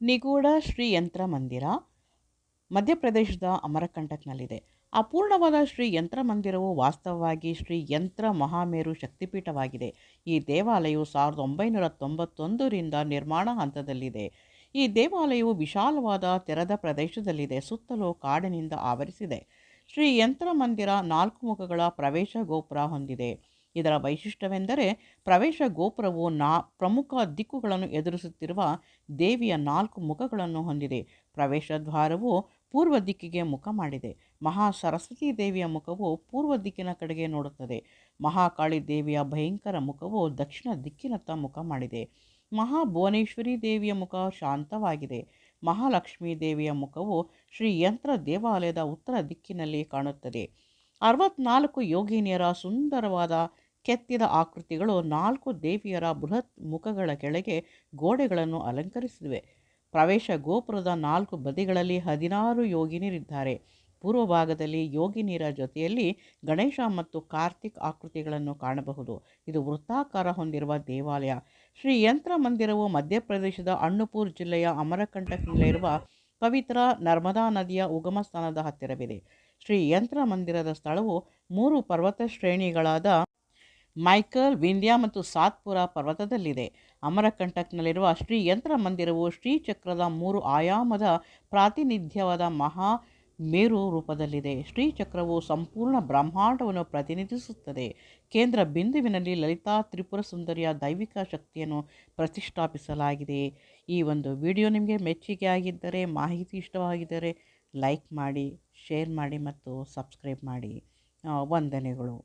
ನಿಗೂಢ ಶ್ರೀ ಯಂತ್ರ ಮಂದಿರ ಮಧ್ಯಪ್ರದೇಶದ ಅಮರಕಂಟಕ್ನಲ್ಲಿದೆ. ಅಪೂರ್ಣವಾದ ಶ್ರೀ ಯಂತ್ರ ಮಂದಿರವು ವಾಸ್ತವವಾಗಿ ಶ್ರೀ ಯಂತ್ರ ಮಹಾಮೇರು ಶಕ್ತಿಪೀಠವಾಗಿದೆ. ಈ ದೇವಾಲಯವು 1991ರಿಂದ ನಿರ್ಮಾಣ ಹಂತದಲ್ಲಿದೆ. ಈ ದೇವಾಲಯವು ವಿಶಾಲವಾದ ತೆರೆದ ಪ್ರದೇಶದಲ್ಲಿದೆ, ಸುತ್ತಲೂ ಕಾಡಿನಿಂದ ಆವರಿಸಿದೆ. ಶ್ರೀ ಯಂತ್ರ ಮಂದಿರ 4 ಮುಖಗಳ ಪ್ರವೇಶ ಗೋಪುರ ಹೊಂದಿದೆ. ಇದರ ವೈಶಿಷ್ಟ್ಯವೆಂದರೆ ಪ್ರವೇಶ ಗೋಪುರವು ಪ್ರಮುಖ ದಿಕ್ಕುಗಳನ್ನು ಎದುರಿಸುತ್ತಿರುವ ದೇವಿಯ 4 ಮುಖಗಳನ್ನು ಹೊಂದಿದೆ. ಪ್ರವೇಶ ದ್ವಾರವು ಪೂರ್ವ ದಿಕ್ಕಿಗೆ ಮುಖ ಮಾಡಿದೆ. ಮಹಾ ಸರಸ್ವತಿ ದೇವಿಯ ಮುಖವು ಪೂರ್ವ ದಿಕ್ಕಿನ ಕಡೆಗೆ ನೋಡುತ್ತದೆ. ಮಹಾಕಾಳಿ ದೇವಿಯ ಭಯಂಕರ ಮುಖವು ದಕ್ಷಿಣ ದಿಕ್ಕಿನತ್ತ ಮುಖ ಮಾಡಿದೆ. ಮಹಾಭುವನೇಶ್ವರಿ ದೇವಿಯ ಮುಖ ಶಾಂತವಾಗಿದೆ. ಮಹಾಲಕ್ಷ್ಮೀ ದೇವಿಯ ಮುಖವು ಶ್ರೀ ಯಂತ್ರ ದೇವಾಲಯದ ಉತ್ತರ ದಿಕ್ಕಿನಲ್ಲಿ ಕಾಣುತ್ತದೆ. 64 ಯೋಗಿನಿಯರ ಸುಂದರವಾದ ಕೆತ್ತಿದ ಆಕೃತಿಗಳು 4 ದೇವಿಯರ ಬೃಹತ್ ಮುಖಗಳ ಕೆಳಗೆ ಗೋಡೆಗಳನ್ನು ಅಲಂಕರಿಸಿವೆ. ಪ್ರವೇಶ ಗೋಪುರದ 4 ಬದಿಗಳಲ್ಲಿ 16 ಯೋಗಿನಿಯರಿದ್ದಾರೆ. ಪೂರ್ವ ಭಾಗದಲ್ಲಿ ಯೋಗಿನಿಯರ ಜೊತೆಯಲ್ಲಿ ಗಣೇಶ ಮತ್ತು ಕಾರ್ತಿಕ್ ಆಕೃತಿಗಳನ್ನು ಕಾಣಬಹುದು. ಇದು ವೃತ್ತಾಕಾರ ಹೊಂದಿರುವ ದೇವಾಲಯ. ಶ್ರೀ ಯಂತ್ರ ಮಂದಿರವು ಮಧ್ಯಪ್ರದೇಶದ ಅಣ್ಣುಪುರ್ ಜಿಲ್ಲೆಯ ಅಮರಕಂಟಕ್ನಲ್ಲಿರುವ ಪವಿತ್ರ ನರ್ಮದಾ ನದಿಯ ಉಗಮ ಸ್ಥಾನದ ಹತ್ತಿರವಿದೆ. ಶ್ರೀ ಯಂತ್ರ ಮಂದಿರದ ಸ್ಥಳವು 3 ಪರ್ವತ ಶ್ರೇಣಿಗಳಾದ ಮೈಕಲ್, ವಿಂಧ್ಯ ಮತ್ತು ಸಾತ್ಪುರ ಪರ್ವತದಲ್ಲಿದೆ. ಅಮರಕಂಟಕ್ನಲ್ಲಿರುವ ಶ್ರೀ ಯಂತ್ರ ಮಂದಿರವು ಶ್ರೀಚಕ್ರದ 3 ಆಯಾಮದ ಪ್ರಾತಿನಿಧ್ಯವಾದ ಮಹಾ ಮೇರು ರೂಪದಲ್ಲಿದೆ. ಶ್ರೀಚಕ್ರವು ಸಂಪೂರ್ಣ ಬ್ರಹ್ಮಾಂಡವನ್ನು ಪ್ರತಿನಿಧಿಸುತ್ತದೆ. ಕೇಂದ್ರ ಬಿಂದುವಿನಲ್ಲಿ ಲಲಿತಾ ತ್ರಿಪುರ ಸುಂದರಿಯ ದೈವಿಕ ಶಕ್ತಿಯನ್ನು ಪ್ರತಿಷ್ಠಾಪಿಸಲಾಗಿದೆ. ಈ ಒಂದು ವಿಡಿಯೋ ನಿಮಗೆ ಮೆಚ್ಚುಗೆ ಆಗಿದ್ದರೆ, ಮಾಹಿತಿ ಇಷ್ಟವಾಗಿದ್ದರೆ ಲೈಕ್ ಮಾಡಿ, ಶೇರ್ ಮಾಡಿ ಮತ್ತು ಸಬ್ಸ್ಕ್ರೈಬ್ ಮಾಡಿ. ವಂದನೆಗಳು.